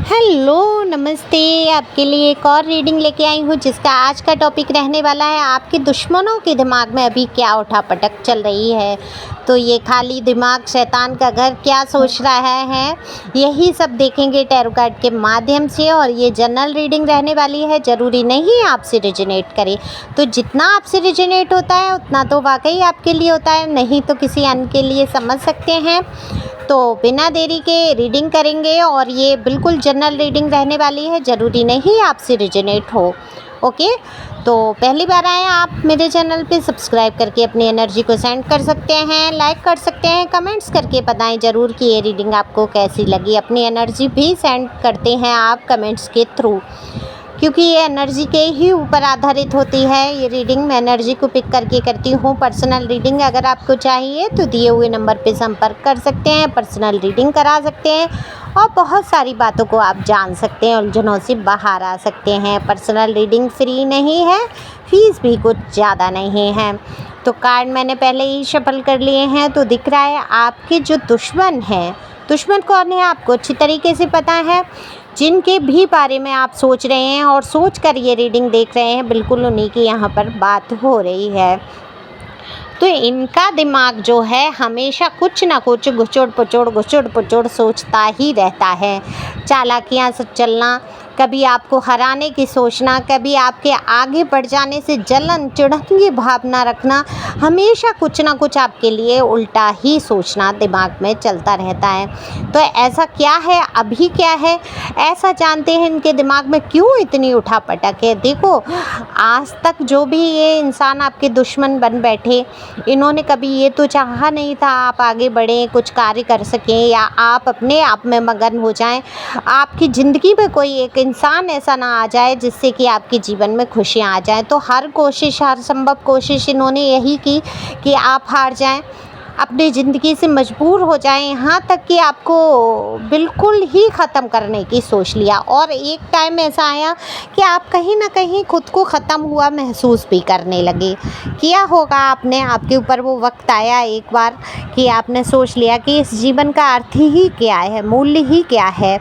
Hello नमस्ते। आपके लिए एक और रीडिंग लेके आई हूँ जिसका आज का टॉपिक रहने वाला है आपके दुश्मनों के दिमाग में अभी क्या उठापटक चल रही है। तो ये खाली दिमाग शैतान का घर क्या सोच रहा है यही सब देखेंगे टैरो कार्ड के माध्यम से। और ये जनरल रीडिंग रहने वाली है, ज़रूरी नहीं आपसे रिजोनेट करे। तो जितना आपसे रिजोनेट होता है उतना तो वाकई आपके लिए होता है, नहीं तो किसी अन्य के लिए समझ सकते हैं। तो बिना देरी के रीडिंग करेंगे और ये बिल्कुल जनरल रीडिंग रहने वाली है, ज़रूरी नहीं आपसे रिजोनेट हो। ओके, तो पहली बार आए आप मेरे चैनल पे सब्सक्राइब करके अपनी एनर्जी को सेंड कर सकते हैं, लाइक कर सकते हैं, कमेंट्स करके बताएं ज़रूर कि ये रीडिंग आपको कैसी लगी। अपनी एनर्जी भी सेंड करते हैं आप कमेंट्स के थ्रू, क्योंकि ये एनर्जी के ही ऊपर आधारित होती है। ये रीडिंग मैं एनर्जी को पिक करके करती हूँ। पर्सनल रीडिंग अगर आपको चाहिए तो दिए हुए नंबर पे संपर्क कर सकते हैं, पर्सनल रीडिंग करा सकते हैं और बहुत सारी बातों को आप जान सकते हैं, उलझनों से बाहर आ सकते हैं। पर्सनल रीडिंग फ्री नहीं है, फीस भी कुछ ज़्यादा नहीं है। तो कार्ड मैंने पहले ही शफल कर लिए हैं। तो दिख रहा है आपके जो दुश्मन हैं, दुश्मन कौन है आपको अच्छी तरीके से पता है। जिनके भी बारे में आप सोच रहे हैं और सोच कर ये रीडिंग देख रहे हैं, बिल्कुल उन्हीं की यहाँ पर बात हो रही है। तो इनका दिमाग जो है हमेशा कुछ ना कुछ घुचुड़ पुचुड़ सोचता ही रहता है। चालाकियाँ से चलना, कभी आपको हराने की सोचना, कभी आपके आगे बढ़ जाने से जलन चिढ़न की भावना रखना, हमेशा कुछ ना कुछ आपके लिए उल्टा ही सोचना दिमाग में चलता रहता है। तो ऐसा क्या है, अभी क्या है, ऐसा जानते हैं इनके दिमाग में क्यों इतनी उठापटक है। देखो, आज तक जो भी ये इंसान आपके दुश्मन बन बैठे, इन्होंने कभी ये तो चाहा नहीं था आप आगे बढ़ें, कुछ कार्य कर सकें या आप अपने आप में मगन हो जाएं। आपकी ज़िंदगी में कोई एक इंसान ऐसा ना आ जाए जिससे कि आपके जीवन में खुशियाँ आ जाएं। तो हर कोशिश, हर संभव कोशिश इन्होंने यही की कि आप हार जाएं, अपनी ज़िंदगी से मजबूर हो जाएं, यहाँ तक कि आपको बिल्कुल ही ख़त्म करने की सोच लिया। और एक टाइम ऐसा आया कि आप कहीं ना कहीं खुद को ख़त्म हुआ महसूस भी करने लगे। किया होगा आपने, आपके ऊपर वो वक्त आया एक बार कि आपने सोच लिया कि इस जीवन का अर्थ ही क्या है, मूल्य ही क्या है,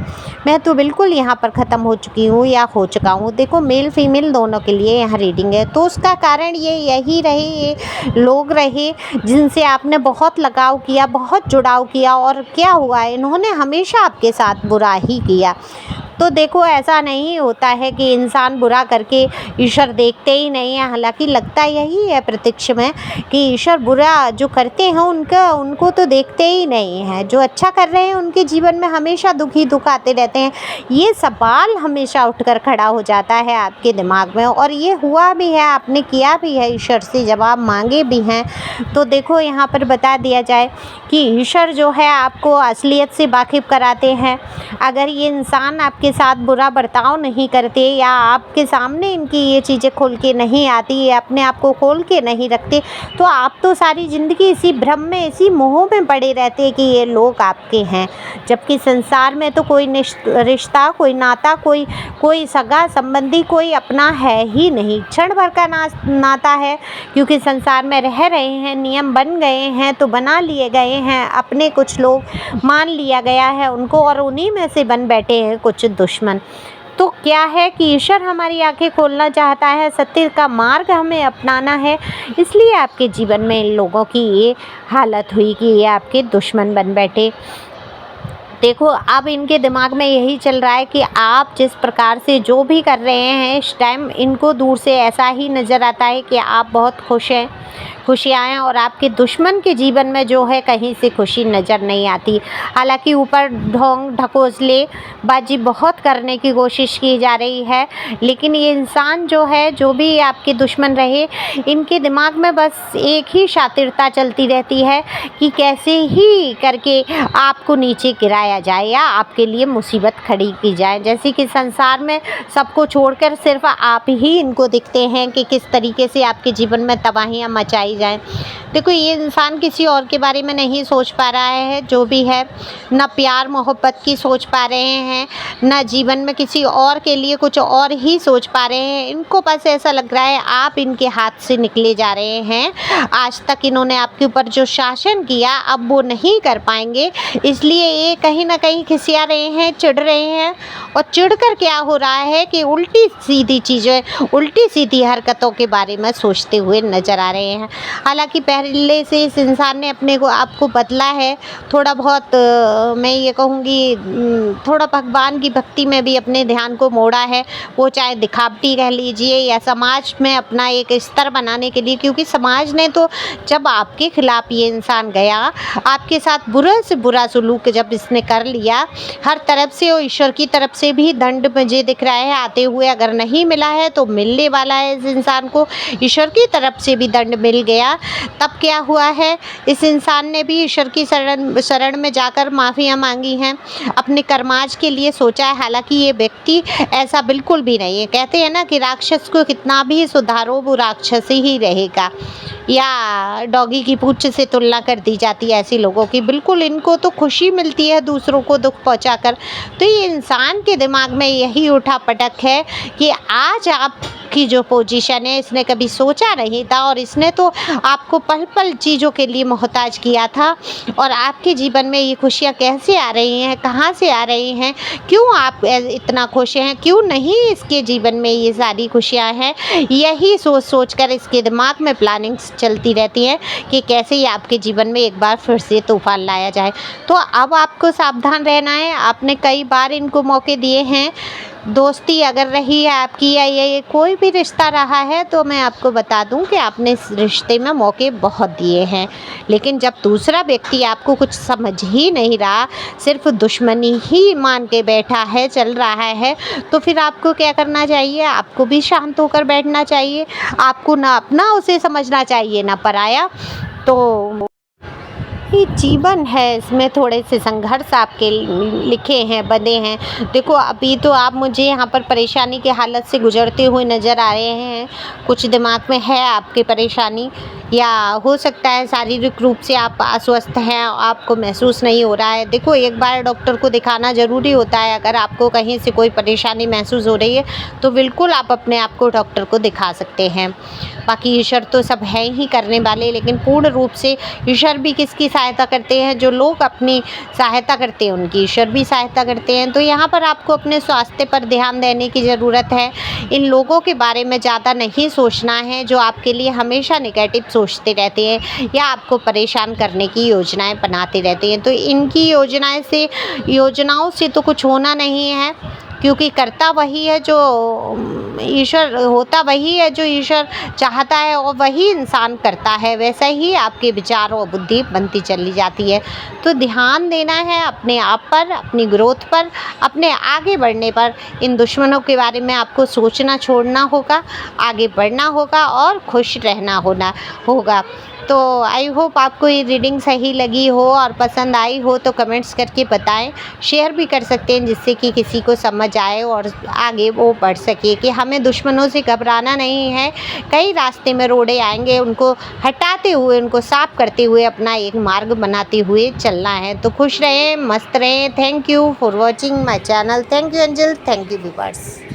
मैं तो बिल्कुल यहाँ पर ख़त्म हो चुकी हूँ या हो चुका हूँ। देखो, मेल फीमेल दोनों के लिए यहाँ रीडिंग है। तो उसका कारण ये यही रहे, ये लोग रहे जिनसे आपने बहुत लगाव किया, बहुत जुड़ाव किया, और क्या हुआ, इन्होंने हमेशा आपके साथ बुरा ही किया। तो देखो, ऐसा नहीं होता है कि इंसान बुरा करके ईश्वर देखते ही नहीं है। हालांकि लगता यही है प्रत्यक्ष में कि ईश्वर बुरा जो करते हैं उनको तो देखते ही नहीं है। जो अच्छा कर रहे हैं उनके जीवन में हमेशा दुख ही दुख आते रहते हैं। ये सवाल हमेशा उठकर खड़ा हो जाता है आपके दिमाग में, और ये हुआ भी है, आपने किया भी है, ईश्वर से जवाब मांगे भी हैं। तो देखो, यहाँ पर बता दिया जाए कि ईश्वर जो है आपको असलियत से वाकिफ़ कराते हैं। अगर ये इंसान आपके साथ बुरा बर्ताव नहीं करते या आपके सामने इनकी ये चीज़ें खोल के नहीं आती या अपने आप को खोल के नहीं रखते, तो आप तो सारी ज़िंदगी इसी भ्रम में, इसी मोह में पड़े रहते कि ये लोग आपके हैं। जबकि संसार में तो कोई रिश्ता, कोई नाता, कोई सगा संबंधी, कोई अपना है ही नहीं। क्षण भर का नाता है, क्योंकि संसार में रह रहे हैं, नियम बन गए हैं तो बना लिए गए हैं, अपने कुछ लोग मान लिया गया है उनको, और उन्हीं में से बन बैठे हैं कुछ दुश्मन। तो क्या है कि ईश्वर हमारी आंखें खोलना चाहता है, सत्य का मार्ग हमें अपनाना है, इसलिए आपके जीवन में इन लोगों की ये हालत हुई कि ये आपके दुश्मन बन बैठे। देखो, अब इनके दिमाग में यही चल रहा है कि आप जिस प्रकार से जो भी कर रहे हैं इस टाइम, इनको दूर से ऐसा ही नज़र आता है कि आप बहुत खुश हैं, खुशियाँ हैं, और आपके दुश्मन के जीवन में जो है कहीं से खुशी नज़र नहीं आती। हालांकि ऊपर ढोंग ढकोसले बाजी बहुत करने की कोशिश की जा रही है, लेकिन ये इंसान जो है, जो भी आपके दुश्मन रहे, इनके दिमाग में बस एक ही शातिरता चलती रहती है कि कैसे ही करके आपको नीचे गिराया जाए या आपके लिए मुसीबत खड़ी की जाए। जैसे कि संसार में सबको छोड़कर सिर्फ आप ही इनको दिखते हैं कि किस तरीके से आपके जीवन में तबाहियाँ मचाई जाए। देखो, ये इंसान किसी और के बारे में नहीं सोच पा रहा है, जो भी है, ना प्यार मोहब्बत की सोच पा रहे हैं, ना जीवन में किसी और के लिए कुछ और ही सोच पा रहे हैं। इनको बस ऐसा लग रहा है आप इनके हाथ से निकले जा रहे हैं। आज तक इन्होंने आपके ऊपर जो शासन किया अब वो नहीं कर पाएंगे, इसलिए ये कहीं कहीं ना कहीं खिसिया रहे हैं, चिढ़ रहे हैं, और चिढ़कर क्या हो रहा है कि उल्टी सीधी चीज़ें, उल्टी सीधी हरकतों के बारे में सोचते हुए नज़र आ रहे हैं। हालांकि पहले से इस इंसान ने अपने को आपको बदला है, थोड़ा बहुत मैं ये कहूँगी थोड़ा भगवान की भक्ति में भी अपने ध्यान को मोड़ा है, वो चाहे दिखावटी कह लीजिए या समाज में अपना एक स्तर बनाने के लिए, क्योंकि समाज ने तो जब आपके खिलाफ ये इंसान गया, आपके साथ बुरा से बुरा सलूक जब इसने कर लिया, हर तरफ से और ईश्वर की तरफ से भी दंड मुझे दिख रहा है आते हुए, अगर नहीं मिला है तो मिलने वाला है इस इंसान को, ईश्वर की तरफ से भी दंड मिल गया। तब क्या हुआ है, इस इंसान ने भी ईश्वर की शरण में जाकर माफ़ियाँ मांगी हैं, अपने कर्माज के लिए सोचा है। हालांकि ये व्यक्ति ऐसा बिल्कुल भी नहीं है। कहते हैं ना कि राक्षस को कितना भी सुधारो वो राक्षस ही रहेगा, या डॉगी की पूंछ से तुलना कर दी जाती है ऐसे लोगों की। बिल्कुल इनको तो खुशी मिलती है दूसरों को दुख पहुंचाकर। तो ये इंसान के दिमाग में यही उठा पटक है कि आज आपकी जो पोजीशन है, इसने कभी सोचा नहीं था, और इसने तो आपको पल पल चीज़ों के लिए मोहताज किया था। और आपके जीवन में ये खुशियाँ कैसे आ रही हैं, कहाँ से आ रही हैं, क्यों आप इतना खुश हैं, क्यों नहीं इसके जीवन में ये सारी खुशियाँ हैं, यही सोच सोच कर इसके दिमाग में प्लानिंग्स चलती रहती है कि कैसे ये आपके जीवन में एक बार फिर से तूफान लाया जाए। तो अब आपको सावधान रहना है। आपने कई बार इनको मौके दिए हैं, दोस्ती अगर रही है आपकी या ये कोई भी रिश्ता रहा है, तो मैं आपको बता दूं कि आपने इस रिश्ते में मौके बहुत दिए हैं। लेकिन जब दूसरा व्यक्ति आपको कुछ समझ ही नहीं रहा, सिर्फ दुश्मनी ही मान के बैठा है, चल रहा है, तो फिर आपको क्या करना चाहिए, आपको भी शांत होकर बैठना चाहिए। आपको ना अपना उसे समझना चाहिए ना पराया। तो ये जीवन है, इसमें थोड़े से संघर्ष आपके लिखे हैं, बंधे हैं। देखो अभी तो आप मुझे यहाँ पर परेशानी की हालत से गुजरते हुए नज़र आ रहे हैं, कुछ दिमाग में है आपकी परेशानी, या हो सकता है शारीरिक रूप से आप अस्वस्थ हैं, आपको महसूस नहीं हो रहा है। देखो एक बार डॉक्टर को दिखाना ज़रूरी होता है। अगर आपको कहीं से कोई परेशानी महसूस हो रही है तो बिल्कुल आप अपने आप को डॉक्टर को दिखा सकते हैं। बाकी ईश्वर तो सब है ही करने वाले, लेकिन पूर्ण रूप से ईश्वर भी किसकी सहायता करते हैं, जो लोग अपनी सहायता करते हैं उनकी ईश्वर भी सहायता करते हैं। तो यहाँ पर आपको अपने स्वास्थ्य पर ध्यान देने की ज़रूरत है। इन लोगों के बारे में ज़्यादा नहीं सोचना है जो आपके लिए हमेशा नेगेटिव सोचते रहते हैं या आपको परेशान करने की योजनाएं बनाते रहते हैं। तो इनकी योजनाओं से तो कुछ होना नहीं है, क्योंकि करता वही है जो ईश्वर, होता वही है जो ईश्वर चाहता है, और वही इंसान करता है। वैसा ही आपके विचार और बुद्धि बनती चली जाती है। तो ध्यान देना है अपने आप पर, अपनी ग्रोथ पर, अपने आगे बढ़ने पर। इन दुश्मनों के बारे में आपको सोचना छोड़ना होगा, आगे बढ़ना होगा और खुश रहना होगा। तो आई होप आपको ये रीडिंग सही लगी हो और पसंद आई हो तो कमेंट्स करके बताएं। शेयर भी कर सकते हैं जिससे कि किसी को समझ आए और आगे वो बढ़ सके कि हमें दुश्मनों से घबराना नहीं है। कई रास्ते में रोड़े आएंगे, उनको हटाते हुए, उनको साफ करते हुए अपना एक मार्ग बनाते हुए चलना है। तो खुश रहें, मस्त रहें। Thank you for watching my channel. Thank you angel, thank you viewers.